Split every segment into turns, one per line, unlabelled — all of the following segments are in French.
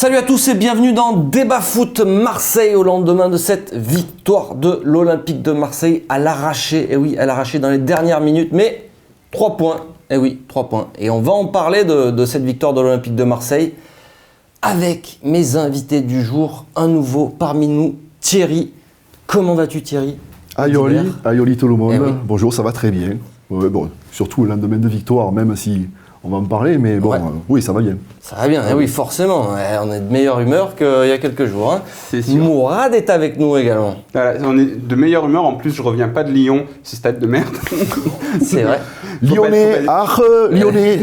Salut à tous et bienvenue dans Débat Foot Marseille au lendemain de cette victoire de l'Olympique de Marseille à l'arraché. Et oui, à l'arraché dans les dernières minutes, mais 3 points. Et oui, 3 points. Et on va en parler de cette victoire de l'Olympique de Marseille avec mes invités du jour. Un nouveau parmi nous, Thierry. Comment vas-tu Thierry?
Aïoli tout le monde.
Oui.
Bonjour, ça va très bien. Ouais, bon, surtout le lendemain de victoire, même si on va en parler, mais bon, oui, ça va bien.
Ça va bien, oui, forcément. On est de meilleure humeur qu'il y a quelques jours. Hein.
C'est sûr.
Mourad est avec nous également.
Voilà, on est de meilleure humeur, en plus je reviens pas de Lyon, ce stade de merde.
C'est vrai.
Lyonnais, Lyonnais.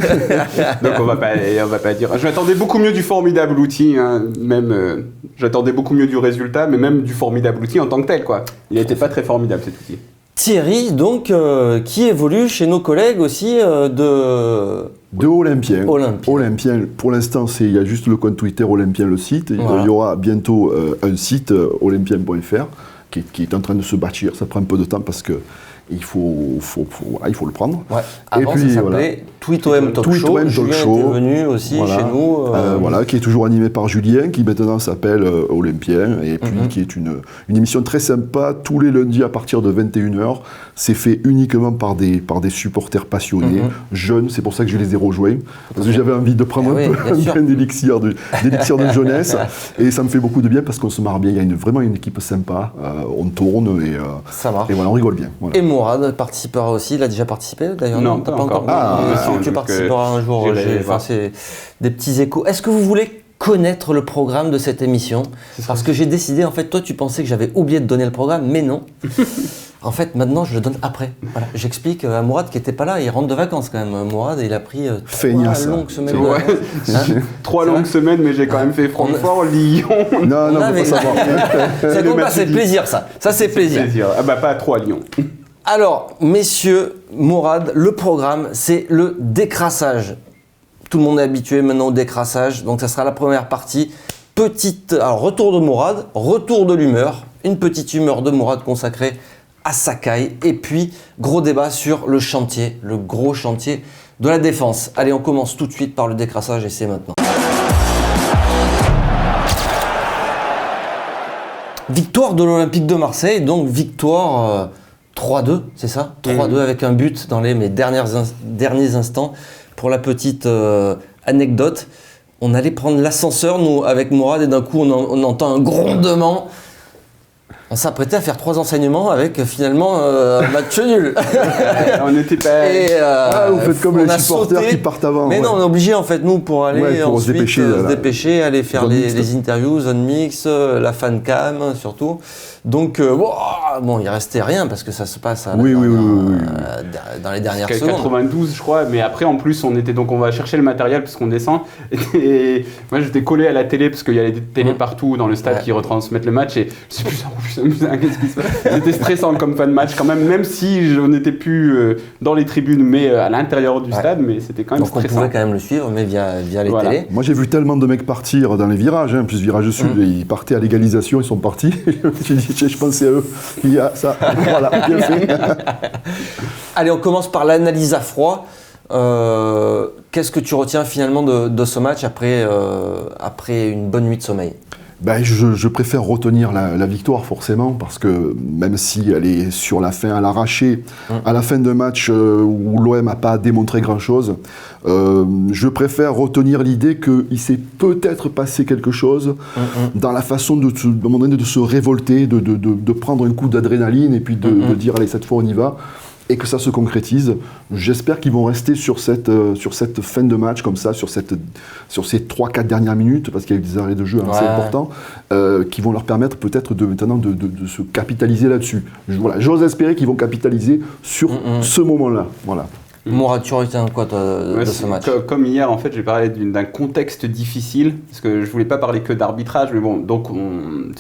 Donc on va pas dire. Je m'attendais beaucoup mieux du formidable outil, hein. Même j'attendais beaucoup mieux du résultat, mais même du formidable outil en tant que tel, quoi. Il n'était pas très formidable cet outil.
Thierry, donc, qui évolue chez nos collègues aussi
De Olympien.
Olympien.
Pour l'instant, il y a juste le compte Twitter Olympien, le site.
Voilà.
Il y aura bientôt un site, olympien.fr, qui est en train de se bâtir. Ça prend un peu de temps parce que il faut le prendre.
Ouais. Avant, ça s'appelait TweetOM Talk Show. Julien était venu aussi chez nous.
Qui est toujours animé par Julien, qui maintenant s'appelle Olympien, et puis qui est une émission très sympa, tous les lundis à partir de 21h. C'est fait uniquement par des supporters passionnés, jeunes, c'est pour ça que je les ai rejoints, parce que j'avais envie de prendre un peu d'élixir de jeunesse, et ça me fait beaucoup de bien parce qu'on se marre bien, il y a vraiment une équipe sympa, on tourne, et
ça marche.
Et voilà, on rigole bien. Voilà.
Et Mourad participera aussi, il a déjà participé d'ailleurs?
Non, pas encore.
Tu participeras un jour, c'est des petits échos. Est-ce que vous voulez connaître le programme de cette émission? Parce que j'ai décidé, en fait, toi tu pensais que j'avais oublié de donner le programme, mais non. En fait, maintenant, je le donne après. Voilà. J'explique à Mourad qui n'était pas là, il rentre de vacances quand même. Mourad, il a pris 3 longues semaines.
Ouais. 3 longues semaines, mais j'ai quand même fait Francfort, Lyon.
Non, on peut pas savoir.
Ça compte pas, c'est plaisir ça. Ça, c'est plaisir.
Ah bah pas à 3 Lyon.
Alors, messieurs, Mourad, le programme, c'est le décrassage. Tout le monde est habitué maintenant au décrassage, donc ça sera la première partie. Retour de Mourad, retour de l'humeur, une petite humeur de Mourad consacrée à Sakai, et puis gros débat sur le chantier, le gros chantier de la défense. Allez, on commence tout de suite par le décrassage et c'est maintenant. Victoire de l'Olympique de Marseille, donc victoire 3-2, c'est ça? 3-2 avec un but dans mes derniers instants. Pour la petite anecdote, on allait prendre l'ascenseur, nous, avec Mourad, et d'un coup, on entend un grondement. On s'apprêtait à faire 3 enseignements avec finalement un match nul.
On n'était pas.
Vous faites comme les supporters qui partent avant.
Mais non, on est obligé en fait, nous, pour aller ensuite se dépêcher, aller faire les interviews, zone mix, la fan cam surtout. Donc, il restait rien parce que ça se passe dans les dernières secondes.
92, je crois, mais après, en plus, on va chercher le matériel parce qu'on descend. Et moi, j'étais collé à la télé parce qu'il y avait des télés partout dans le stade qui retransmettent le match. Et je sais plus, qu'est-ce qui se passe. C'était stressant comme fin de match quand même si je n'étais plus dans les tribunes, mais à l'intérieur du stade, mais c'était quand même stressant.
Donc, on pouvait quand même le suivre, mais via les télés.
Moi, j'ai vu tellement de mecs partir dans les virages, plus virage sud, ils partaient à l'égalisation, ils sont partis. Je pensais à eux. Il y a ça. Voilà, bien fait.
Allez, on commence par l'analyse à froid. Qu'est-ce que tu retiens finalement de ce match après une bonne nuit de sommeil?
Je préfère retenir la victoire forcément, parce que même si elle est sur la fin à l'arraché, à la fin d'un match où l'OM n'a pas démontré grand-chose, je préfère retenir l'idée qu'il s'est peut-être passé quelque chose dans la façon de se révolter, de prendre un coup d'adrénaline et puis de dire allez, cette fois on y va. Et que ça se concrétise. J'espère qu'ils vont rester sur cette fin de match, comme ça, sur ces 3-4 dernières minutes, parce qu'il y a eu des arrêts de jeu assez importants, qui vont leur permettre peut-être maintenant de se capitaliser là-dessus. J'ose espérer qu'ils vont capitaliser sur ce moment-là. Voilà.
Mourad, tu retiens quoi de ce match?
Comme hier, en fait, j'ai parlé d'un contexte difficile, parce que je voulais pas parler que d'arbitrage, mais bon, donc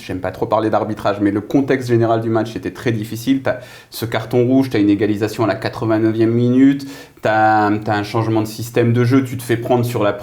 j'aime pas trop parler d'arbitrage, mais le contexte général du match était très difficile. T'as ce carton rouge, t'as une égalisation à la 89e minute, t'as un changement de système de jeu, tu te fais prendre sur le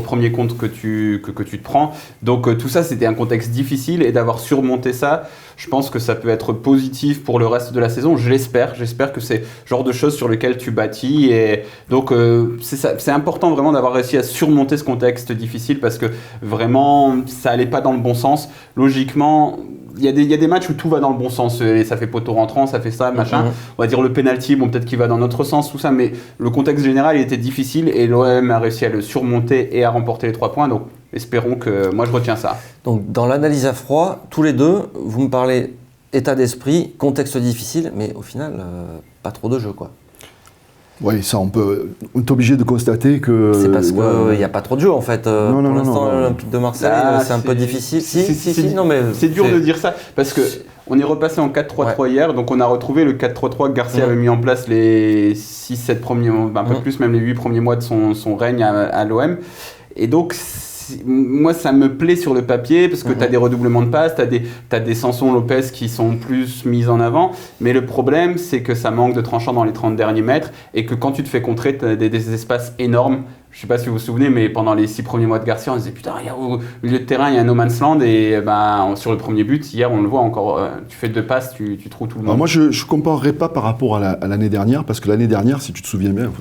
premier compte que tu te prends. Donc tout ça, c'était un contexte difficile, et d'avoir surmonté ça, je pense que ça peut être positif pour le reste de la saison. J'espère que c'est le genre de choses sur lesquelles tu bâtis. Et donc, c'est important vraiment d'avoir réussi à surmonter ce contexte difficile parce que vraiment, ça allait pas dans le bon sens. Logiquement, il y a des matchs où tout va dans le bon sens et ça fait poteau rentrant, ça fait ça, machin. On va dire le penalty, bon peut-être qu'il va dans notre sens, tout ça, mais le contexte général il était difficile et l'OM a réussi à le surmonter et à remporter les 3 points. Donc espérons que moi je retiens ça.
Donc dans l'analyse à froid, tous les deux, vous me parlez état d'esprit, contexte difficile, mais au final, pas trop de jeu quoi.
Oui, ça on est obligé de constater que...
C'est parce qu'il n'y a pas trop de jeu en fait. Pour l'instant, l'Olympique de Marseille, c'est un peu difficile.
C'est dur de dire ça parce que on est repassé en 4-3-3 hier, donc on a retrouvé le 4-3-3 que Garcia avait mis en place les 6-7 premiers, un peu plus, même les 8 premiers mois de son règne à l'OM. Et donc, moi, ça me plaît sur le papier parce que tu as des redoublements de passes, tu as des Sanson Lopez qui sont plus mis en avant. Mais le problème, c'est que ça manque de tranchant dans les 30 derniers mètres et que quand tu te fais contrer, tu as des espaces énormes. Je ne sais pas si vous vous souvenez, mais pendant les 6 premiers mois de Garcia, on disait putain, au milieu de terrain, il y a un no man's land. Et sur le premier but, hier, on le voit encore, tu fais 2 passes, tu trouves tout le monde.
Alors moi, je ne comparerai pas par rapport à l'année dernière parce que l'année dernière, si tu te souviens bien,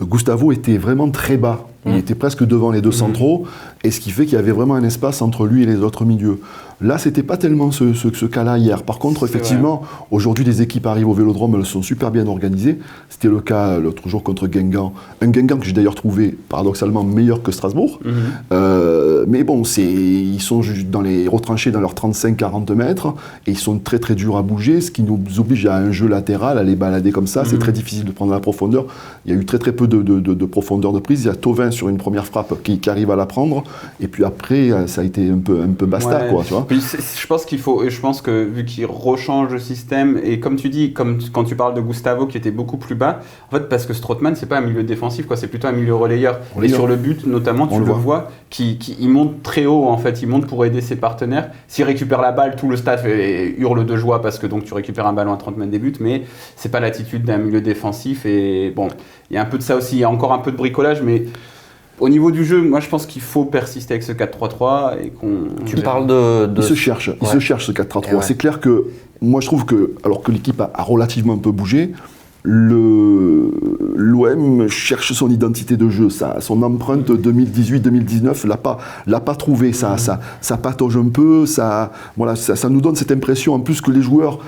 Gustavo était vraiment très bas. Il était presque devant les deux centraux, et ce qui fait qu'il y avait vraiment un espace entre lui et les autres milieux. Là, c'était pas tellement ce cas-là hier. Par contre, effectivement, aujourd'hui, les équipes arrivent au Vélodrome, elles sont super bien organisées. C'était le cas l'autre jour contre Guingamp. Un Guingamp que j'ai d'ailleurs trouvé paradoxalement meilleur que Strasbourg. Mais bon, ils sont retranchés dans leurs 35-40 mètres, et ils sont très très durs à bouger, ce qui nous oblige à un jeu latéral, à les balader comme ça. C'est très difficile de prendre la profondeur. Il y a eu très très peu de profondeur de prise. Il y a Thauvin sur une première frappe qui arrive à la prendre, et puis après, ça a été un peu basta, quoi, tu vois.
Puis je pense que vu qu'il rechange le système, et comme tu dis, comme quand tu parles de Gustavo qui était beaucoup plus bas, en fait, parce que Strootman, c'est pas un milieu défensif, quoi, c'est plutôt un milieu relayeur. Et sur le but, notamment, tu le vois, il monte très haut, en fait, il monte pour aider ses partenaires. S'il récupère la balle, tout le staff hurle de joie parce que donc tu récupères un ballon à 30 mètres des buts, mais c'est pas l'attitude d'un milieu défensif. Et bon, il y a un peu de ça aussi, il y a encore un peu de bricolage, mais au niveau du jeu, moi je pense qu'il faut persister avec ce 4-3-3 et qu'on...
Tu parles de...
Il se cherche ce 4-3-3. C'est clair que, moi je trouve que, alors que l'équipe a relativement un peu bougé, l'OM cherche son identité de jeu, son empreinte 2018-2019 l'a pas trouvé, ça patauge un peu, ça nous donne cette impression en plus que les joueurs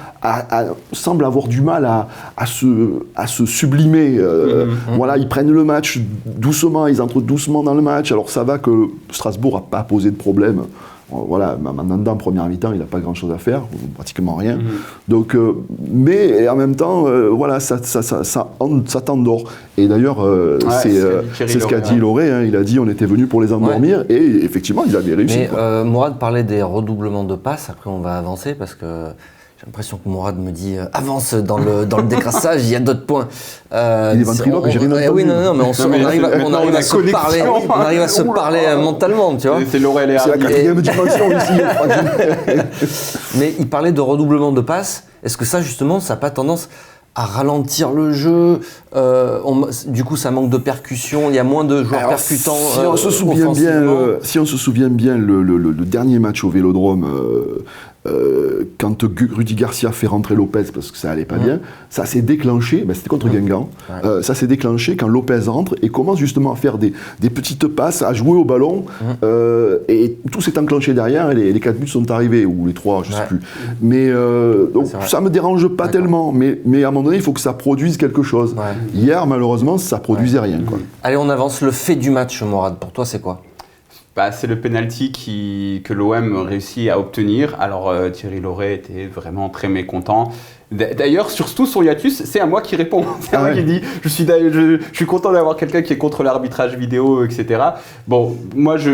semblent avoir du mal à se sublimer. Voilà, ils prennent le match doucement, ils entrent doucement dans le match. Alors ça va que Strasbourg n'a pas posé de problème. Voilà, Mandanda en première mi-temps, il n'a pas grand-chose à faire, pratiquement rien. Donc, mais en même temps, voilà, ça t'endort. Et d'ailleurs, c'est ce qu'a dit Loré. Hein, il a dit on était venu pour les endormir, et effectivement, ils avaient réussi.
Mais Mourad parlait des redoublements de passes. Après, on va avancer parce que j'ai l'impression que Mourad me dit avance dans le décrassage, il y a d'autres points.
Il est ventriloque, j'ai rien entendu.
Oui, non, mais on arrive à se parler mentalement, tu vois.
C'est Laurel et
c'est la 4e dimension ici.
Mais il parlait de redoublement de passes. Est-ce que ça, justement, ça n'a pas tendance à ralentir le jeu, du coup ça manque de percussion, il y a moins de joueurs percutants.
Si on se souvient bien, le dernier match au Vélodrome, quand Rudy Garcia fait rentrer Lopez parce que ça allait pas bien, ça s'est déclenché, c'était contre Guingamp, ça s'est déclenché quand Lopez rentre et commence justement à faire des petites passes, à jouer au ballon, et tout s'est enclenché derrière, et les 4 buts sont arrivés, ou les 3, je sais plus. Mais donc ça me dérange pas tellement, mais à un moment donné, il faut que ça produise quelque chose. Hier, malheureusement, ça produisait rien, quoi.
Allez, on avance. Le fait du match, Mourad, pour toi, c'est quoi ?
C'est le penalty que l'OM réussit à obtenir. Alors Thierry Lauré était vraiment très mécontent. D'ailleurs, surtout sur Yatus, c'est à moi qui répond. C'est à moi qui dit je suis content d'avoir quelqu'un qui est contre l'arbitrage vidéo, etc. Bon, moi je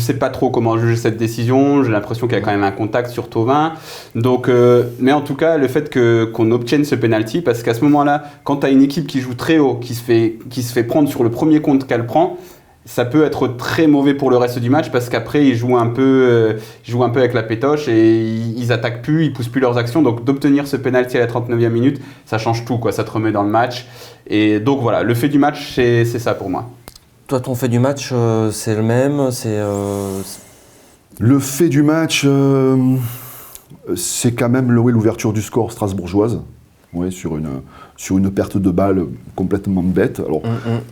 sais pas trop comment juger cette décision. J'ai l'impression qu'il y a quand même un contact sur Thauvin. Donc, mais en tout cas, le fait qu'on obtienne ce penalty, parce qu'à ce moment-là, quand tu as une équipe qui joue très haut, qui se fait prendre sur le premier compte qu'elle prend, ça peut être très mauvais pour le reste du match parce qu'après ils jouent un peu avec la pétoche et ils attaquent plus, ils poussent plus leurs actions. Donc d'obtenir ce penalty à la 39e minute, ça change tout, quoi. Ça te remet dans le match. Et donc voilà, le fait du match, c'est ça pour moi.
Toi, ton fait du match, c'est le même,
Le fait du match, c'est quand même l'ouverture du score strasbourgeoise. Oui, sur une perte de balle complètement bête. Alors,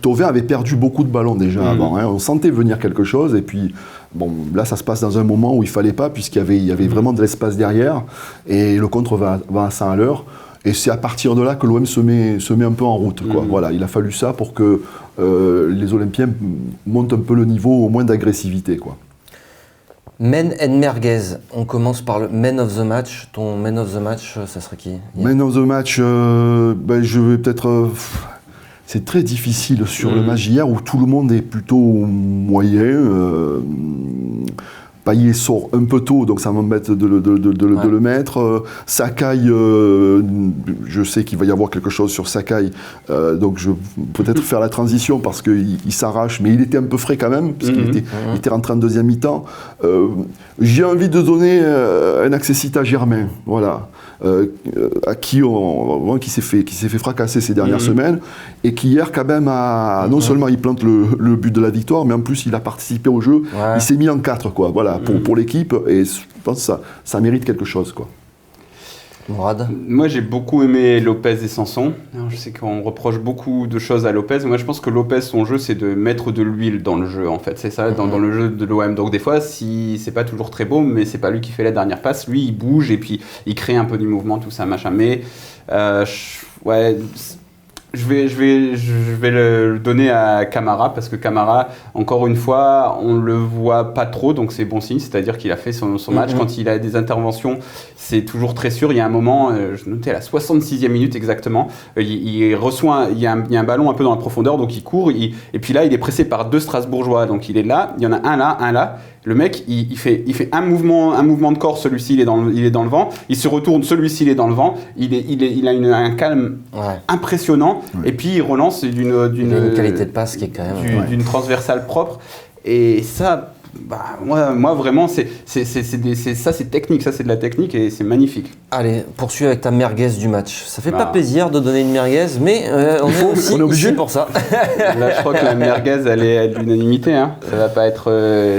Thauvin avait perdu beaucoup de ballons déjà avant. Hein. On sentait venir quelque chose. Et puis, bon, là, ça se passe dans un moment où il ne fallait pas, puisqu'il y avait vraiment de l'espace derrière. Et le contre va à 100 à l'heure. Et c'est à partir de là que l'OM se met un peu en route. Quoi. Voilà, il a fallu ça pour que les Olympiens montent un peu le niveau, au moins d'agressivité, quoi.
Men and Merguez, on commence par le Man of the Match. Ton Man of the Match, ça serait qui?
Man of the Match, je vais peut-être... c'est très difficile sur le match hier où tout le monde est plutôt moyen. Payet sort un peu tôt, donc ça m'embête de le mettre. Sakai, je sais qu'il va y avoir quelque chose sur Sakai, donc je vais peut-être faire la transition parce qu'il s'arrache, mais il était un peu frais quand même, puisqu'il était rentré en deuxième mi-temps. J'ai envie de donner un accessite à Germain, voilà. À qui s'est fait fracasser ces dernières semaines et qui hier quand même non seulement il plante le but de la victoire, mais en plus il a participé au jeu, il s'est mis en 4 quoi, voilà, pour l'équipe, et je pense que ça mérite quelque chose quoi.
Mourad?
Moi j'ai beaucoup aimé Lopez et Sanson. Je sais qu'on reproche beaucoup de choses à Lopez. Moi je pense que Lopez, son jeu, c'est de mettre de l'huile dans le jeu en fait. C'est ça, dans le jeu de l'OM. Donc des fois, si c'est pas toujours très beau, mais c'est pas lui qui fait la dernière passe. Lui il bouge et puis il crée un peu du mouvement, tout ça machin. Mais je vais le donner à Camara parce que Camara, encore une fois, on le voit pas trop, donc c'est bon signe, c'est-à-dire qu'il a fait son match. Quand il a des interventions, c'est toujours très sûr. Il y a un moment, je notais à la 66e minute exactement, il reçoit, il y a un ballon un peu dans la profondeur, donc il court, et puis là, il est pressé par 2 Strasbourgeois, donc il est là, il y en a un là. Le mec, il fait un mouvement de corps, celui-ci il est dans le vent, il se retourne, celui-ci il est dans le vent, il a un calme impressionnant, et puis il relance d'une
qualité de passe qui est quand même
d'une transversale propre, et ça, moi vraiment c'est technique, ça c'est de la technique et c'est magnique.
Allez, poursuis avec ta merguez du match. Ça fait pas plaisir de donner une merguez, mais on est aussi ici pour ça.
Là, je crois que la merguez, elle est à l'unanimité. Hein. Ça va pas être...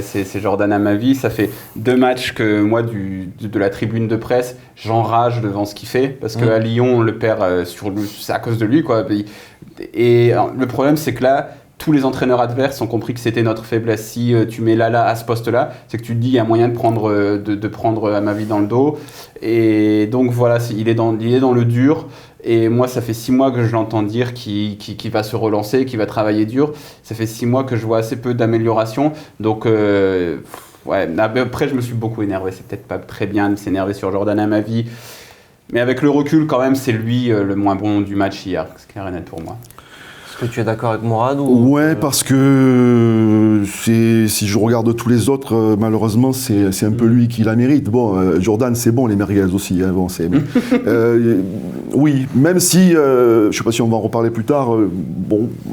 c'est Jordan Amavi. Ça fait 2 matchs que moi, de la tribune de presse, j'enrage devant ce qu'il fait. Parce qu'à Lyon, on le perd c'est à cause de lui, quoi. Et alors, le problème, c'est que là, tous les entraîneurs adverses ont compris que c'était notre faiblesse. Si tu mets Lala à ce poste-là, c'est que tu te dis qu'il y a moyen de prendre Amavi dans le dos. Et donc voilà, il est dans le dur. Et moi, ça fait 6 mois que je l'entends dire qu'il va se relancer, qu'il va travailler dur. Ça fait 6 mois que je vois assez peu d'amélioration. Donc, après, je me suis beaucoup énervé. C'est peut-être pas très bien de s'énerver sur Jordan Amavi. Mais avec le recul, quand même, c'est lui le moins bon du match hier. C'est clair et net pour moi.
Est-ce que tu es d'accord avec Mourad ou...
Ouais, parce que si je regarde tous les autres, malheureusement, c'est un peu lui qui la mérite. Bon, Jordan, c'est bon, les merguez aussi. Hein, bon, oui, même si, je ne sais pas si on va en reparler plus tard,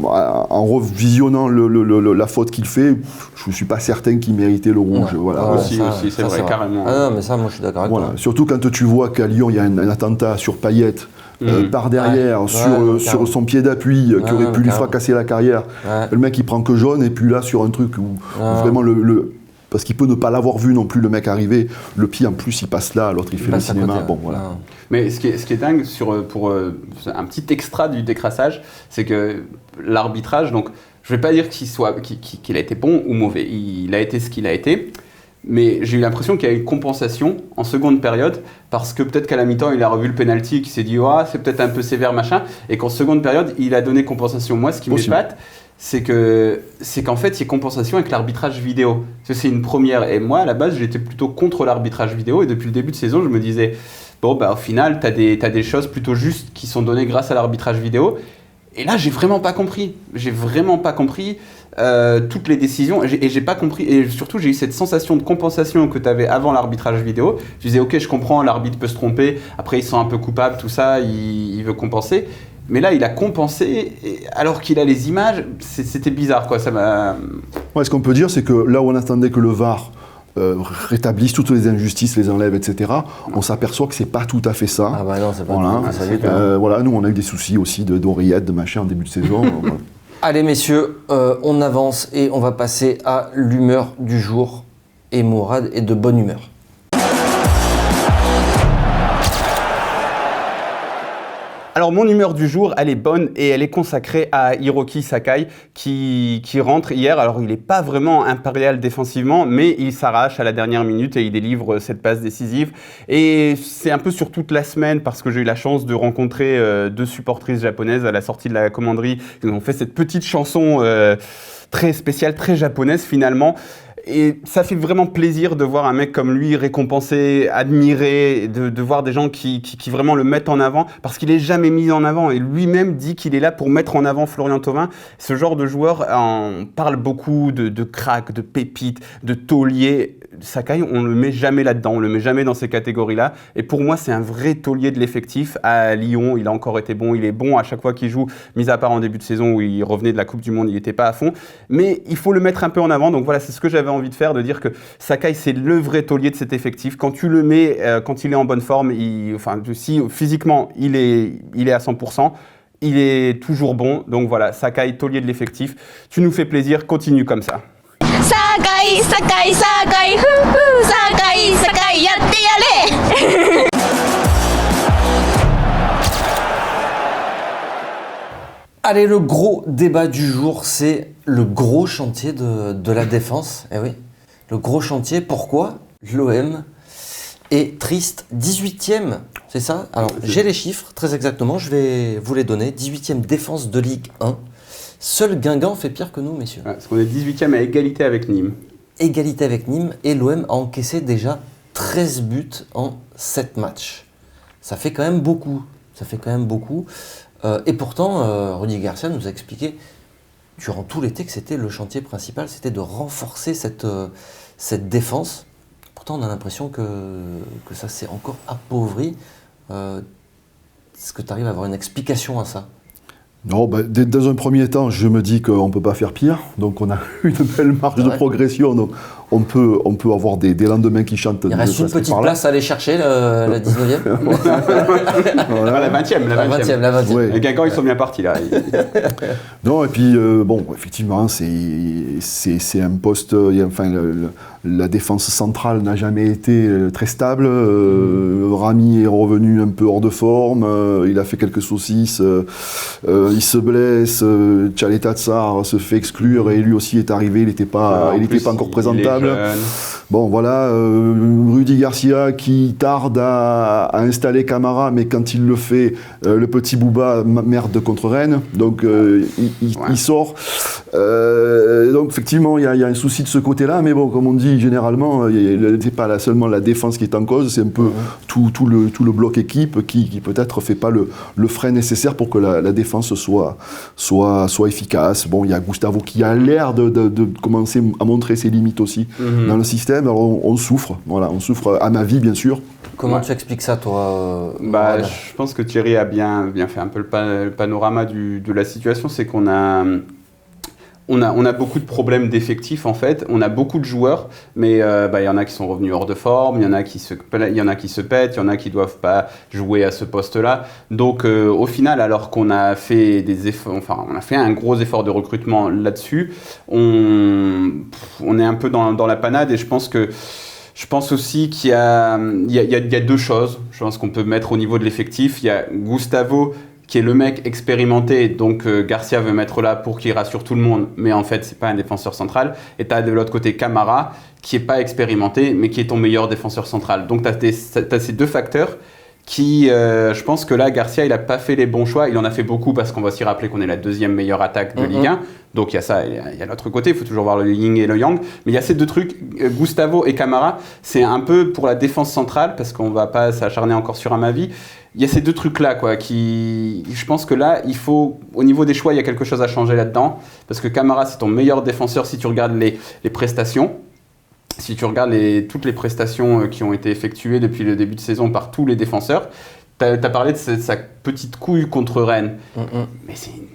en revisionnant la faute qu'il fait, je ne suis pas certain qu'il méritait le rouge. Voilà.
Aussi, c'est vrai, carrément.
Ah non, mais ça, moi, je suis d'accord avec toi.
Surtout quand tu vois qu'à Lyon, il y a un attentat sur Payet, par derrière, sur son pied d'appui, qui aurait pu lui fracasser la carrière. Le mec, il prend que jaune, et puis là, sur un truc où vraiment parce qu'il peut ne pas l'avoir vu non plus, le mec arriver, le pied en plus, il passe là, l'autre, il fait le cinéma. Bon, voilà.
Mais ce qui est dingue, pour un petit extra du décrassage, c'est que l'arbitrage, donc, je ne vais pas dire qu'il a été bon ou mauvais, il a été ce qu'il a été. Mais j'ai eu l'impression qu'il y a eu compensation en seconde période, parce que peut-être qu'à la mi-temps, il a revu le penalty et qu'il s'est dit c'est peut-être un peu sévère, machin, et qu'en seconde période, il a donné compensation. Moi, ce qui m'épate, c'est qu'en fait, il y a compensation avec l'arbitrage vidéo. C'est une première. Et moi, à la base, j'étais plutôt contre l'arbitrage vidéo, et depuis le début de saison, je me disais, au final, t'as des choses plutôt justes qui sont données grâce à l'arbitrage vidéo. Et là, j'ai vraiment pas compris. Toutes les décisions, et j'ai pas compris, et surtout j'ai eu cette sensation de compensation que tu avais avant l'arbitrage vidéo. Je disais ok, je comprends, l'arbitre peut se tromper, après il se sent un peu coupable, tout ça, il veut compenser, mais là il a compensé alors qu'il a les images. C'était bizarre quoi, ça m'a...
Ouais, ce qu'on peut dire, c'est que là où on attendait que le VAR rétablisse toutes les injustices, les enlève, etc. On s'aperçoit que c'est pas tout à fait ça.
Ah bah non, c'est pas tout à fait ça.
Voilà, nous on a eu des soucis aussi d'oreillettes, de machin en début de saison. Voilà.
Allez messieurs, on avance et on va passer à l'humeur du jour. Et Mourad est de bonne humeur.
Alors mon humeur du jour, elle est bonne et elle est consacrée à Hiroki Sakai qui rentre hier. Alors il n'est pas vraiment impérial défensivement, mais il s'arrache à la dernière minute et il délivre cette passe décisive. Et c'est un peu sur toute la semaine parce que j'ai eu la chance de rencontrer 2 supportrices japonaises à la sortie de la commanderie. Ils ont fait cette petite chanson très spéciale, très japonaise finalement. Et ça fait vraiment plaisir de voir un mec comme lui récompensé, admiré, de voir des gens qui vraiment le mettent en avant, parce qu'il n'est jamais mis en avant. Et lui-même dit qu'il est là pour mettre en avant Florian Thauvin. Ce genre de joueur, on parle beaucoup de crack, de pépites, de taulier. Sakai, on le met jamais là-dedans, on le met jamais dans ces catégories-là. Et pour moi, c'est un vrai taulier de l'effectif. À Lyon, il a encore été bon, il est bon à chaque fois qu'il joue, mis à part en début de saison où il revenait de la Coupe du Monde, il n'était pas à fond. Mais il faut le mettre un peu en avant. Donc voilà, c'est ce que j'avais envie de faire, de dire que Sakai, c'est le vrai taulier de cet effectif. Quand tu le mets, quand il est en bonne forme, si physiquement il est à 100%, il est toujours bon. Donc voilà, Sakai, taulier de l'effectif. Tu nous fais plaisir, continue comme ça.
Sakai, Sakai, Sakai, Sakai, Sakai, yatte yare.
Allez, le gros débat du jour, c'est le gros chantier de la défense. Eh oui, le gros chantier. Pourquoi l'OM est triste 18e, c'est ça? Alors, j'ai les chiffres, très exactement, je vais vous les donner. 18e défense de Ligue 1. Seul Guingamp fait pire que nous, messieurs.
Ouais, parce qu'on est 18e à égalité avec Nîmes.
Égalité avec Nîmes, et l'OM a encaissé déjà 13 buts en 7 matchs. Ça fait quand même beaucoup. Et pourtant, Rudy Garcia nous a expliqué durant tout l'été que c'était le chantier principal, c'était de renforcer cette défense. Pourtant, on a l'impression que ça s'est encore appauvri. Est-ce que tu arrives à avoir une explication à ça?
Non, dans un premier temps, je me dis qu'on ne peut pas faire pire. Donc on a une belle marge de progression. Donc on peut avoir des lendemains qui chantent.
Il reste une petite place à aller chercher, la 19e.
Voilà. La 20e.
La 20e.
Ouais.
Les Guingamp, ils sont bien partis là.
Non, et puis effectivement, c'est un poste. La défense centrale n'a jamais été très stable. Rami est revenu un peu hors de forme. Il a fait quelques saucisses. Il se blesse. Tchaleta Tsar se fait exclure et lui aussi est arrivé. Il n'était pas encore présentable. Bon, voilà. Rudy Garcia qui tarde à installer Camara, mais quand il le fait, le petit Bouba merde contre Rennes. Donc il sort. Donc effectivement, il y a un souci de ce côté-là. Mais bon, comme on dit généralement, c'est pas seulement la défense qui est en cause, c'est un peu tout le bloc équipe qui peut-être fait pas le frein nécessaire pour que la défense soit efficace. Bon, il y a Gustavo qui a l'air de commencer à montrer ses limites aussi dans le système. Alors on souffre, à ma vie bien sûr.
Comment tu expliques ça, toi
Je pense que Thierry a bien fait un peu le panorama de la situation. C'est qu'on a beaucoup de problèmes d'effectifs en fait. On a beaucoup de joueurs, mais il y en a qui sont revenus hors de forme, il y en a qui se pètent, il y en a qui doivent pas jouer à ce poste-là. Donc au final, alors qu'on a fait on a fait un gros effort de recrutement là-dessus, on est un peu dans la panade et je pense aussi qu'il y a 2 choses, je pense qu'on peut mettre au niveau de l'effectif. Il y a Gustavo qui est le mec expérimenté, donc Garcia veut mettre là pour qu'il rassure tout le monde, mais en fait, c'est pas un défenseur central. Et tu as de l'autre côté Camara, qui est pas expérimenté, mais qui est ton meilleur défenseur central. Donc tu as ces 2 facteurs qui, je pense que là, Garcia, il a pas fait les bons choix. Il en a fait beaucoup parce qu'on va s'y rappeler qu'on est la 2e meilleure attaque de Ligue 1. Donc il y a ça, il y a l'autre côté, il faut toujours voir le yin et le yang. Mais il y a ces 2 trucs, Gustavo et Camara, c'est un peu pour la défense centrale, parce qu'on va pas s'acharner encore sur Amavi. Il y a ces 2 trucs-là, je pense que là, il faut, au niveau des choix, il y a quelque chose à changer là-dedans. Parce que Camara, c'est ton meilleur défenseur si tu regardes les prestations. Si tu regardes toutes les prestations qui ont été effectuées depuis le début de saison par tous les défenseurs, tu as parlé de sa petite couille contre Rennes. Mais c'est une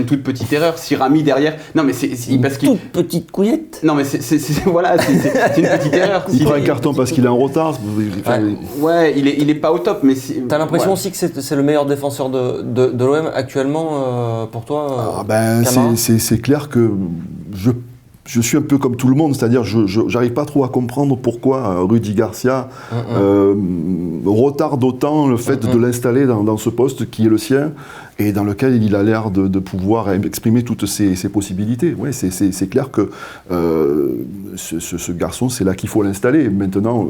toute petite erreur. Si Rami derrière... Non, mais c'est parce qu'il...
Toute petite couillette.
Non, mais c'est une petite erreur.
Il prend un carton parce qu'il est en retard.
Ouais, il est pas au top, mais...
T'as l'impression aussi que c'est le meilleur défenseur de l'OM actuellement, pour toi,
c'est clair que je suis un peu comme tout le monde, c'est-à-dire je n'arrive pas trop à comprendre pourquoi Rudy Garcia retarde autant le fait de l'installer dans ce poste qui est le sien et dans lequel il a l'air de pouvoir exprimer toutes ses possibilités. Ouais, c'est clair que ce garçon, c'est là qu'il faut l'installer. Maintenant,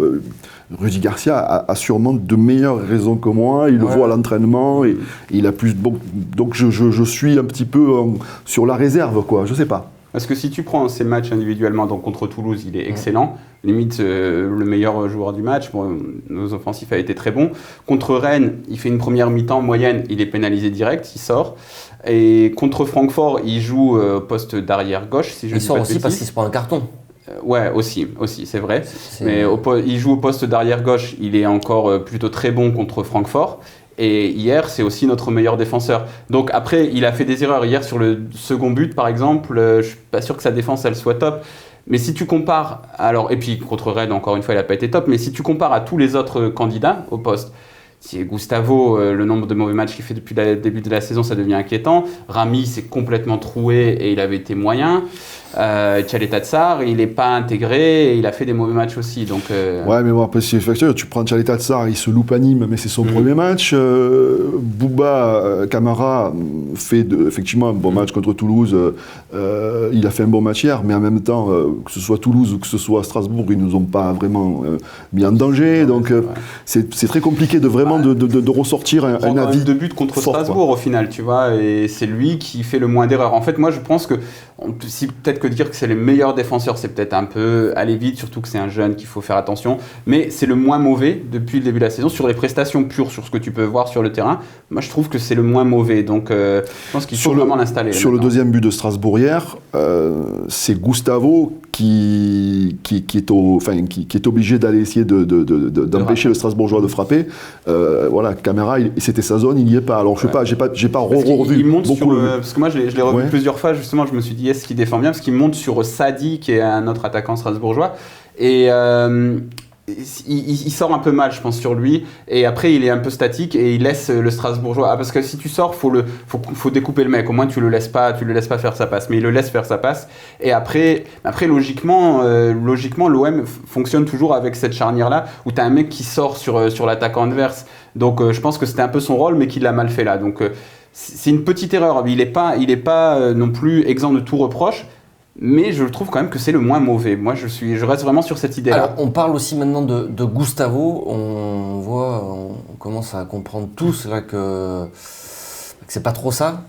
Rudy Garcia a sûrement de meilleures raisons que moi, il le voit à l'entraînement, et il a plus... Donc je suis un petit peu sur la réserve, quoi, je sais pas.
Parce que si tu prends ces matchs individuellement, donc contre Toulouse, il est excellent. Limite, le meilleur joueur du match. Bon, nos offensifs a été très bons. Contre Rennes, il fait une première mi-temps moyenne, il est pénalisé direct, il sort. Et contre Francfort, il joue au poste d'arrière gauche, si je
il
dis
sort
pas de
aussi
bêtises.
parce qu'il se prend un carton.
Ouais, aussi, c'est vrai. Mais il joue au poste d'arrière gauche, il est encore plutôt très bon contre Francfort. Et hier, c'est aussi notre meilleur défenseur. Donc après, il a fait des erreurs. Hier, sur le second but, par exemple, je suis pas sûr que sa défense, elle soit top. Mais si tu compares, alors, et puis contre Rennes, encore une fois, il n'a pas été top, mais si tu compares à tous les autres candidats au poste, si Gustavo, le nombre de mauvais matchs qu'il fait depuis le début de la saison, ça devient inquiétant. Rami s'est complètement troué et il avait été moyen. Tchaleta Tsar, il n'est pas intégré et il a fait des mauvais matchs aussi. Donc,
Ouais, mais bon, après, c'est factuel. Tu prends Tchaleta Tsar, il se loupe à Nîmes, mais c'est son premier match. Bouba Camara fait effectivement un bon match contre Toulouse. Il a fait un bon match hier, mais en même temps, que ce soit Toulouse ou que ce soit Strasbourg, ils ne nous ont pas vraiment mis en danger. Donc, c'est très compliqué de vraiment de ressortir un avis.
De but contre
fort,
Strasbourg
quoi.
Au final, tu vois, et c'est lui qui fait le moins d'erreurs. En fait, moi, je pense que si peut-être que dire que c'est les meilleurs défenseurs, c'est peut-être un peu aller vite, surtout que c'est un jeune qu'il faut faire attention. Mais c'est le moins mauvais depuis le début de la saison. Sur les prestations pures, sur ce que tu peux voir sur le terrain, moi je trouve que c'est le moins mauvais. Donc je pense qu'il faut vraiment l'installer.
Sur le deuxième but de Strasbourg hier, c'est Gustavo qui est obligé d'aller essayer d'empêcher le Strasbourgeois de frapper. Voilà, Camara, c'était sa zone, il n'y est pas. Alors je sais pas, j'ai pas revu.
Il monte
beaucoup
parce que moi je l'ai revu plusieurs fois, justement, je me suis dit est-ce qu'il défend bien, parce qu'il monte sur Sadi qui est un autre attaquant strasbourgeois et il sort un peu mal, je pense, sur lui, et après il est un peu statique et il laisse le Strasbourgeois, parce que si tu sors, faut découper le mec, au moins tu le laisses pas faire sa passe, mais il le laisse faire sa passe, et après logiquement l'OM fonctionne toujours avec cette charnière là où tu as un mec qui sort sur l'attaquant adverse, donc je pense que c'était un peu son rôle mais qu'il l'a mal fait là, donc c'est une petite erreur, il est pas non plus exempt de tout reproche. Mais je trouve quand même que c'est le moins mauvais. Moi, je reste vraiment sur cette idée-là.
Alors, on parle aussi maintenant de Gustavo. On commence à comprendre tous là que c'est pas trop ça.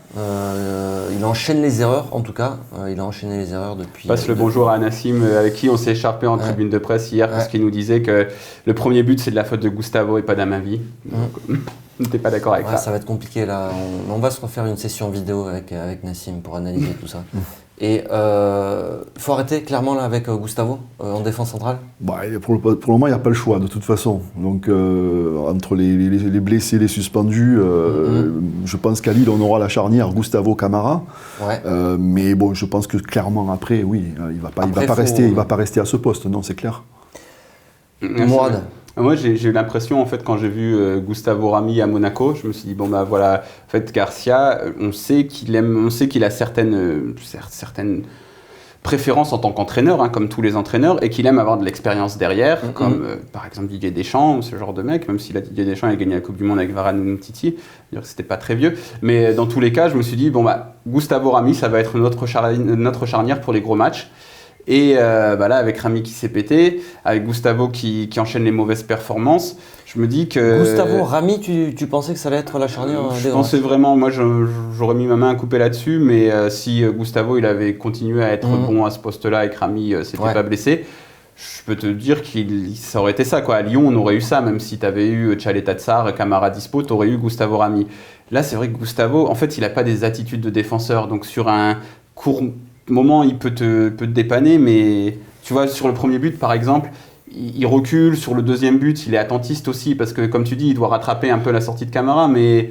Il enchaîne les erreurs, en tout cas. Il a enchaîné les erreurs depuis.
Passe le bonjour à Nassim, avec qui on s'est écharpé en tribune de presse hier, parce qu'il nous disait que le premier but, c'est de la faute de Gustavo et pas d'Amavi. T'es pas d'accord avec ça?
Ça va être compliqué là. On va se refaire une session vidéo avec Nassim pour analyser tout ça. Et il faut arrêter clairement là avec Gustavo en défense centrale.
Pour le moment, il n'y a pas le choix de toute façon. Donc entre les blessés, les suspendus, je pense qu'à Lille, on aura la charnière Gustavo-Camara. Ouais. Mais bon, je pense que clairement après, oui, il va pas rester à ce poste, non, c'est clair.
Mourad.
Moi, j'ai eu l'impression, en fait, quand j'ai vu Gustavo Rami à Monaco, je me suis dit, bon, bah voilà, en fait, Garcia, on sait qu'il a certaines préférences en tant qu'entraîneur, hein, comme tous les entraîneurs, et qu'il aime avoir de l'expérience derrière, comme par exemple Didier Deschamps, ce genre de mec, même si là, Didier Deschamps a gagné la Coupe du Monde avec Varane ou Titi, c'était pas très vieux. Mais dans tous les cas, je me suis dit, bon, bah, Gustavo Rami, ça va être notre charnière pour les gros matchs. Et là, avec Rami qui s'est pété, avec Gustavo qui enchaîne les mauvaises performances, je me dis que...
Gustavo, Rami, tu pensais que ça allait être la charnière
Je pensais vraiment, moi j'aurais mis ma main à couper là-dessus, mais si Gustavo il avait continué à être bon à ce poste-là et que Rami s'était pas blessé, je peux te dire que ça aurait été ça, quoi. À Lyon, on aurait eu ça, même si tu avais eu Tchaleta Tsar, Camara dispo, tu aurais eu Gustavo Rami. Là, c'est vrai que Gustavo, en fait, il n'a pas des attitudes de défenseur, donc sur un court moment, il peut te dépanner, mais tu vois, sur le premier but, par exemple, il recule. Sur le deuxième but, il est attentiste aussi, parce que, comme tu dis, il doit rattraper un peu la sortie de Camara, mais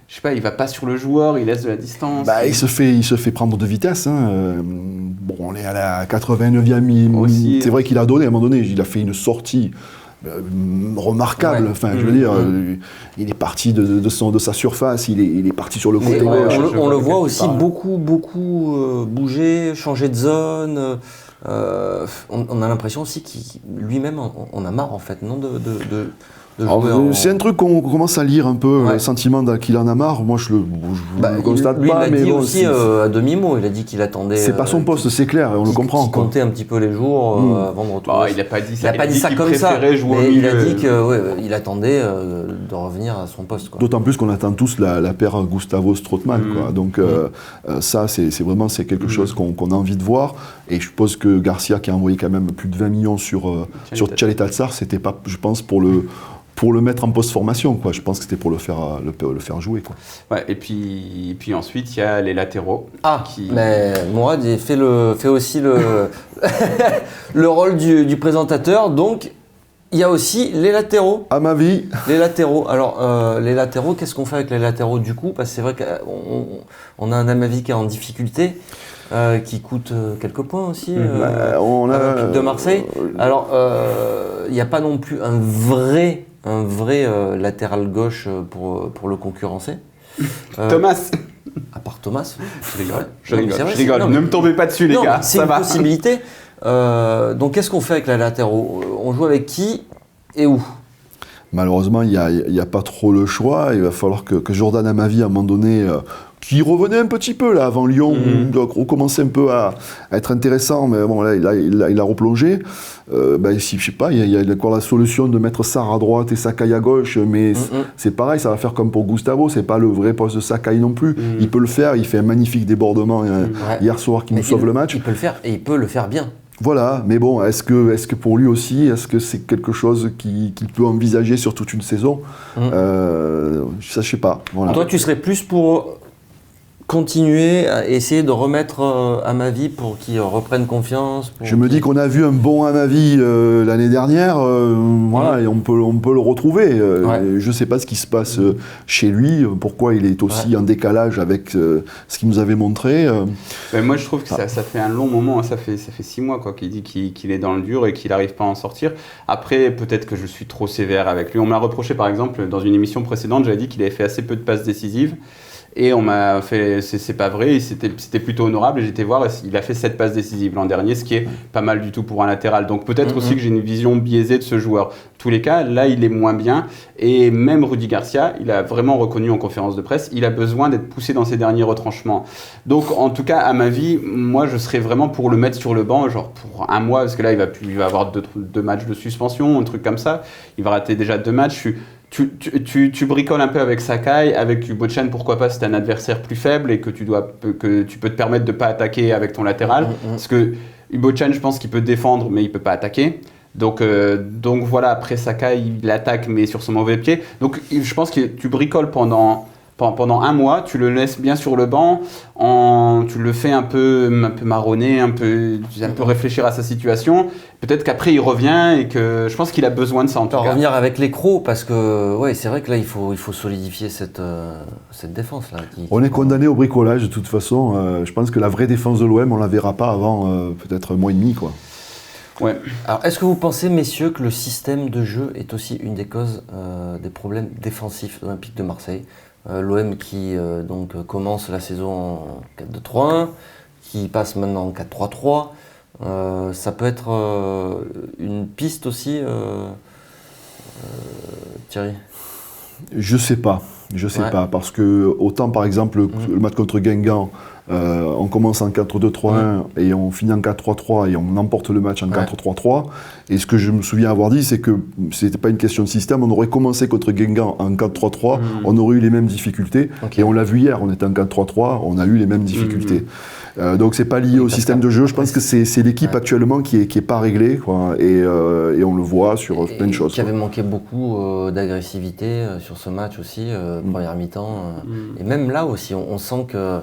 je sais pas, il va pas sur le joueur, il laisse de la distance.
Il se fait prendre de vitesse. Hein. Bon, on est à la 89e minute. C'est vrai qu'il a donné, à un moment donné, il a fait une sortie remarquable.
Ouais.
Enfin, je veux dire, il est parti de sa surface, il est parti sur le côté
Mais
gauche.
on le voit
quelque
aussi
part,
beaucoup bouger, changer de zone. On a l'impression aussi qu'il lui-même en a marre en fait, non, de
Alors,
jouer en...
c'est un truc qu'on commence à lire un peu,
Ouais.
le sentiment qu'il en a marre. Moi, je le constate
lui,
pas,
il
mais
l'a dit
bon,
aussi à demi-mot. Il a dit qu'il attendait.
c'est pas son poste, c'est clair, on le comprend.
Qu'il
quoi.
comptait un petit peu les jours avant de retourner.
il n'a pas dit
Il
ça.
n'a pas dit ça
qu'il
comme ça,
préférait jouer au
mais il a
milieu.
dit qu'il attendait de revenir à son poste. Quoi.
D'autant plus qu'on attend tous la paire Gustavo-Strootman. quoi. Donc ça, c'est vraiment quelque chose qu'on a envie de voir. Et je suppose que Garcia, qui a envoyé quand même plus de 20 millions sur Tchaleta-Tsar, c'était pas, je pense, pour le mettre en post-formation, quoi. Je pense que c'était pour le faire jouer, quoi.
Ouais, et puis ensuite, il y a les latéraux.
Mais Mourad il fait aussi le rôle du présentateur, donc il y a aussi les latéraux.
À ma vie,
Les latéraux. Alors, les latéraux, qu'est-ce qu'on fait avec les latéraux du coup? Parce que c'est vrai qu'on a un Amavi qui est en difficulté, qui coûte quelques points aussi,
on
à
a
l'Olympique de Marseille. Alors, il n'y a pas non plus un vrai latéral gauche pour le concurrencer.
Thomas.
À part Thomas.
Je rigole.
C'est vrai,
Je rigole.
non,
Ne
mais-
me tombez pas dessus, les
Non,
gars.
c'est
Ça
une
va.
possibilité. Donc, qu'est-ce qu'on fait avec les latéraux? On joue avec qui et où?
malheureusement, il y a pas trop le choix. Il va falloir que Jordan Amavi, à un moment donné, qui revenait un petit peu là avant Lyon, donc recommençait un peu à être intéressant, mais bon là il a replongé. Je sais pas, il y a encore la solution de mettre Sarr à droite et Sakai à gauche, mais c'est pareil, ça va faire comme pour Gustavo, c'est pas le vrai poste de Sakai non plus. Il peut le faire, il fait un magnifique débordement hier soir qui nous sauve le match.
Il peut le faire et il peut le faire bien.
Voilà, mais bon, est-ce que pour lui aussi, est-ce que c'est quelque chose qu'il peut envisager sur toute une saison Ça, je sais pas. Voilà.
Toi, tu serais plus pour continuer à essayer de remettre Amavi pour qu'il reprenne confiance.
Je me dis qu'on a vu un bon Amavi l'année dernière, voilà, et on peut le retrouver. Je ne sais pas ce qui se passe chez lui, pourquoi il est aussi en décalage avec ce qu'il nous avait montré.
Mais moi, je trouve que ça fait un long moment, ça fait 6 mois quoi, qu'il dit qu'il est dans le dur et qu'il n'arrive pas à en sortir. Après, peut-être que je suis trop sévère avec lui. On m'a reproché, par exemple, dans une émission précédente, j'avais dit qu'il avait fait assez peu de passes décisives. Et on m'a fait, c'est pas vrai, c'était plutôt honorable. Et j'étais voir, il a fait 7 passes décisives l'an dernier, ce qui est pas mal du tout pour un latéral. Donc peut-être aussi que j'ai une vision biaisée de ce joueur. En tous les cas, là, il est moins bien. Et même Rudy Garcia, il a vraiment reconnu en conférence de presse, il a besoin d'être poussé dans ses derniers retranchements. Donc en tout cas, à ma vie, moi, je serais vraiment pour le mettre sur le banc, genre pour un mois, parce que là, il va avoir 2 matchs de suspension, un truc comme ça. Il va rater déjà 2 matchs. Tu bricoles un peu avec Sakai, avec Ubochan, pourquoi pas, c'est un adversaire plus faible et que tu peux te permettre de ne pas attaquer avec ton latéral. Parce que Ubochan, je pense qu'il peut défendre, mais il ne peut pas attaquer. Donc voilà, après Sakai, il attaque, mais sur son mauvais pied. Donc je pense que tu bricoles pendant un mois, tu le laisses bien sur le banc, tu le fais un peu marronner, un peu réfléchir à sa situation. Peut-être qu'après il revient et que je pense qu'il a besoin de ça en tout cas.
Revenir avec les crocs parce que c'est vrai que là il faut solidifier cette défense là.
On est condamné au bricolage de toute façon. Je pense que la vraie défense de l'OM, on la verra pas avant peut-être un mois et demi, quoi.
Ouais.
Alors, est-ce que vous pensez, messieurs, que le système de jeu est aussi une des causes des problèmes défensifs de l'Olympique de Marseille? L'OM qui commence la saison en 4-2-3-1, qui passe maintenant en 4-3-3. Ça peut être une piste aussi, Thierry?
Je sais pas, parce que autant par exemple le match contre Guingamp, on commence en 4-2-3-1 et on finit en 4-3-3 et on emporte le match en 4-3-3. Et ce que je me souviens avoir dit, c'est que c'était pas une question de système, on aurait commencé contre Guingamp en 4-3-3, on aurait eu les mêmes difficultés. Et on l'a vu hier, on était en 4-3-3, on a eu les mêmes difficultés. Donc c'est pas lié au système de jeu, je pense que c'est l'équipe actuellement qui est pas réglée, quoi, et on le voit sur plein de choses.
Qui avait manqué beaucoup d'agressivité sur ce match aussi, première mi-temps. Et même là aussi, on sent que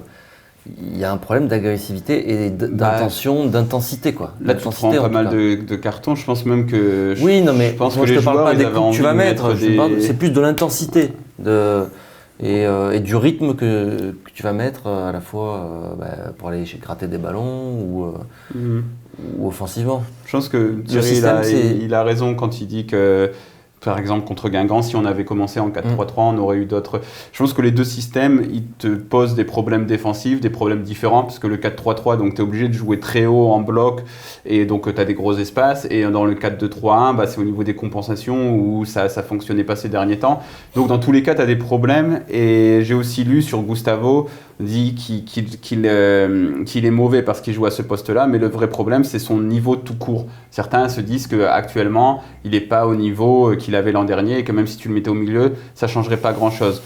il y a un problème d'agressivité et d'intention, d'intensité, quoi.
Là, tu prends pas mal de cartons. Je pense même que.
Oui, non, mais
je pense
moi,
que
je
les
te parle
joueurs,
pas des
ils avaient
coups que tu vas
envie de
mettre. C'est plus de l'intensité et du rythme que tu vas mettre à la fois pour aller gratter des ballons ou offensivement.
Je pense que Thierry,
système,
il a raison quand il dit que, par exemple, contre Guingamp, si on avait commencé en 4-3-3, on aurait eu d'autres... Je pense que les deux systèmes, ils te posent des problèmes défensifs, des problèmes différents, parce que le 4-3-3, donc tu es obligé de jouer très haut en bloc, et donc tu as des gros espaces, et dans le 4-2-3-1, bah, c'est au niveau des compensations où ça fonctionnait pas ces derniers temps. Donc dans tous les cas, tu as des problèmes, et j'ai aussi lu sur Gustavo, dit qu'il est mauvais parce qu'il joue à ce poste-là, mais le vrai problème, c'est son niveau tout court. Certains se disent qu'actuellement, il n'est pas au niveau qu'il avait l'an dernier et que même si tu le mettais au milieu, ça ne changerait pas grand-chose.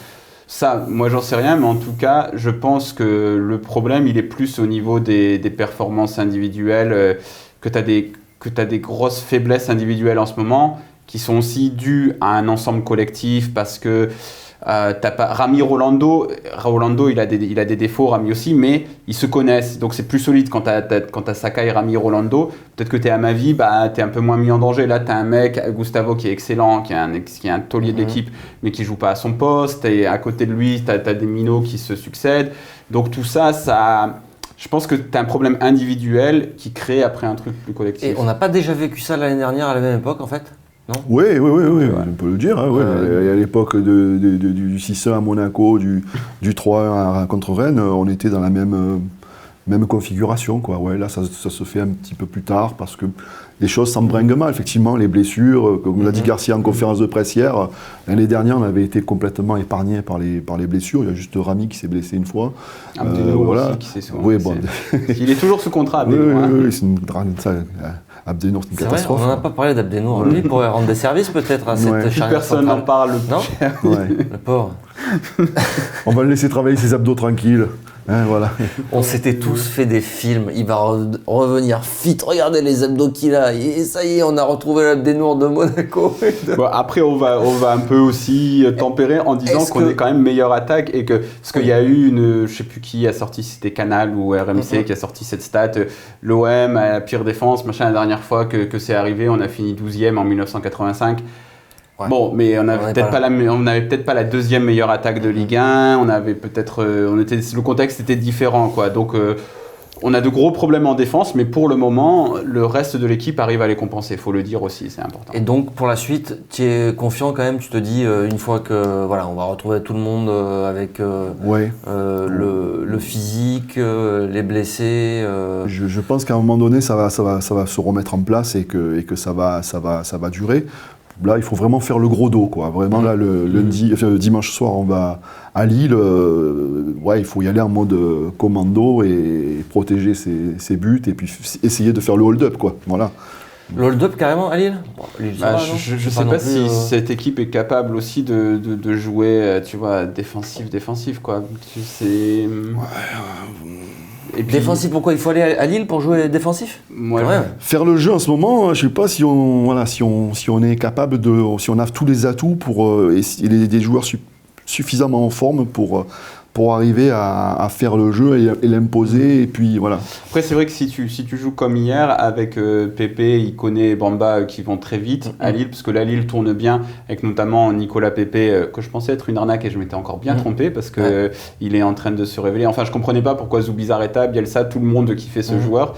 Ça, moi, j'en sais rien, mais en tout cas, je pense que le problème, il est plus au niveau des performances individuelles, que tu as des grosses faiblesses individuelles en ce moment, qui sont aussi dues à un ensemble collectif, parce que Rami Rolando, il a des défauts, Rami aussi, mais ils se connaissent, donc c'est plus solide quand t'as Sakai, Rami, Rolando. Peut-être que t'es à ma vie, t'es un peu moins mis en danger. Là, t'as un mec, Gustavo, qui est excellent, qui est un taulier de l'équipe, mais qui joue pas à son poste. Et à côté de lui, t'as des minots qui se succèdent. Donc tout ça, je pense que t'as un problème individuel qui crée après un truc plus collectif.
Et on n'a pas déjà vécu ça l'année dernière à la même époque, en fait?
Oui, on peut le dire. Hein, à l'époque du 6-1 à Monaco, du 3-1 contre Rennes, on était dans la même configuration. Quoi. Ouais, là, ça se fait un petit peu plus tard parce que les choses s'embringuent mal. Effectivement, les blessures, comme l'a dit Garcia en conférence de presse hier, l'année dernière, on avait été complètement épargné par les blessures. Il y a juste Rami qui s'est blessé une fois.
Abdenour aussi qui s'est souvent blessé. Il est toujours sous contrat, Abdenour.
Oui, c'est une Abdenour, c'est une catastrophe.
Vrai, on n'en a pas parlé d'Abdenour. Lui pourrait rendre des services peut-être à cette charnière.
Personne n'en parle.
Non. Le pauvre.
On va le laisser travailler ses abdos tranquilles. Hein, voilà.
On s'était tous fait des films. Il va revenir fit. Regardez les abdos qu'il a. Et ça y est, on a retrouvé l'Abdenour de Monaco.
Bon, après, on va un peu aussi tempérer en disant qu'on est quand même meilleure attaque et que parce qu'il y a eu je sais plus qui a sorti, c'était Canal ou RMC qui a sorti cette stat. L'OM a la pire défense, machin. La dernière fois que c'est arrivé, on a fini 12e en 1985. Ouais. Bon, mais on n'avait peut-être pas la deuxième meilleure attaque de Ligue 1. On avait peut-être, le contexte était différent, quoi. Donc, on a de gros problèmes en défense, mais pour le moment, le reste de l'équipe arrive à les compenser. Il faut le dire aussi, c'est important.
Et donc, pour la suite, tu es confiant quand même. Tu te dis une fois que on va retrouver tout le monde avec le physique, les blessés.
Je pense qu'à un moment donné, ça va se remettre en place et que ça va durer. Là, il faut vraiment faire le gros dos, quoi. Vraiment, là, le dimanche soir, on va à Lille. Il faut y aller en mode commando et protéger ses buts et puis essayer de faire le hold-up, quoi. Voilà.
Le hold-up carrément à Lille,
je ne sais pas si cette équipe est capable aussi de jouer, tu vois, défensif, quoi.
Et
puis, défensif, pourquoi il faut aller à Lille pour jouer défensif?
Faire le jeu en ce moment, je ne sais pas si on est capable si on a tous les atouts pour des joueurs suffisamment en forme pour arriver à faire le jeu et l'imposer, et puis voilà.
Après, c'est vrai que si tu joues comme hier, avec Pépé, Ikoné et Bamba qui vont très vite à Lille, parce que la Lille tourne bien, avec notamment Nicolas Pépé, que je pensais être une arnaque et je m'étais encore bien trompé, parce que il est en train de se révéler. Enfin, je comprenais pas pourquoi Zubizarreta, Bielsa, tout le monde kiffait ce joueur.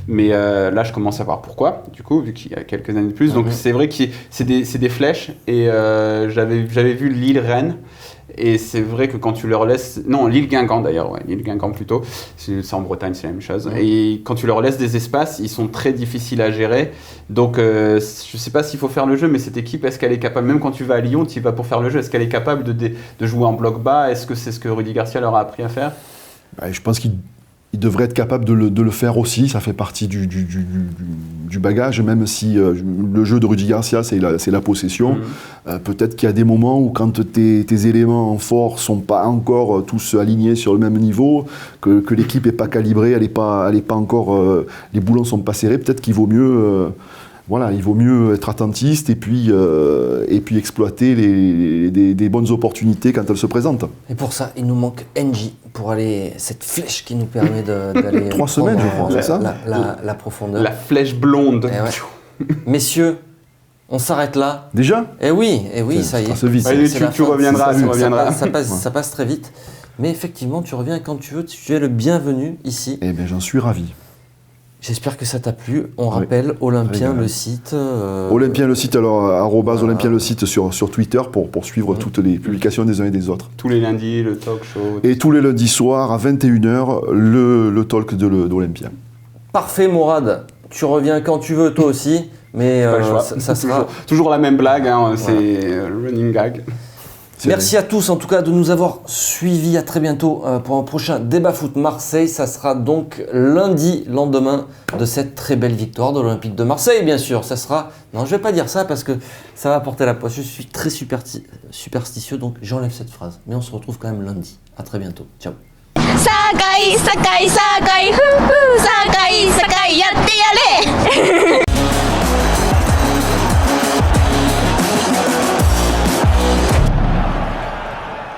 Mais là, je commence à voir pourquoi, du coup, vu qu'il y a quelques années de plus. Donc, c'est vrai que c'est des flèches, et j'avais vu Lille-Rennes. Et c'est vrai que quand tu leur laisses... Non, Lille-Guingamp d'ailleurs, Lille-Guingamp plutôt. C'est en Bretagne, c'est la même chose. Et quand tu leur laisses des espaces, ils sont très difficiles à gérer. Donc, je ne sais pas s'il faut faire le jeu, mais cette équipe, est-ce qu'elle est capable, même quand tu vas à Lyon, tu y vas pour faire le jeu, est-ce qu'elle est capable de jouer en bloc bas? Est-ce que c'est ce que Rudy Garcia leur a appris à faire?
Je pense qu'il devrait être capable de le faire aussi. Ça fait partie du bagage, même si le jeu de Rudy Garcia, c'est la possession. Peut-être qu'il y a des moments où quand tes éléments forts ne sont pas encore tous alignés sur le même niveau, que l'équipe n'est pas calibrée, elle est pas encore, les boulons ne sont pas serrés, peut-être qu'il vaut mieux... il vaut mieux être attentiste et puis exploiter des bonnes opportunités quand elles se présentent.
Et pour ça, il nous manque NJ pour aller cette flèche qui nous permet d'aller
3 semaines, je crois, c'est ça
la profondeur.
La flèche blonde.
Messieurs, on s'arrête là.
Déjà ?
Eh oui, ça y est.
Ça vite.
Tu reviendras,
ça passe très vite. Mais effectivement, tu reviens quand tu veux. Tu es le bienvenu ici.
Eh bien, j'en suis ravi.
J'espère que ça t'a plu. On rappelle Olympien, le site.
Olympien le site, alors @Olympien le site sur Twitter pour suivre toutes les publications des uns et des autres.
Tous les lundis, le talk show.
Et tous les lundis soirs à 21h, le talk d'Olympien.
Parfait, Mourad. Tu reviens quand tu veux, toi aussi. Mais
Pas le choix.
ça sera.
Toujours la même blague, hein, c'est le running gag.
Merci à tous en tout cas de nous avoir suivis. À très bientôt pour un prochain débat foot Marseille. Ça sera donc lundi, lendemain de cette très belle victoire de l'Olympique de Marseille, bien sûr. Ça sera. Non, je vais pas dire ça parce que ça va porter la poisse. Je suis très superstitieux, donc j'enlève cette phrase. Mais on se retrouve quand même lundi. À très bientôt. Ciao.
Sakai, Sakai, Sakai, Sakai, Sakai.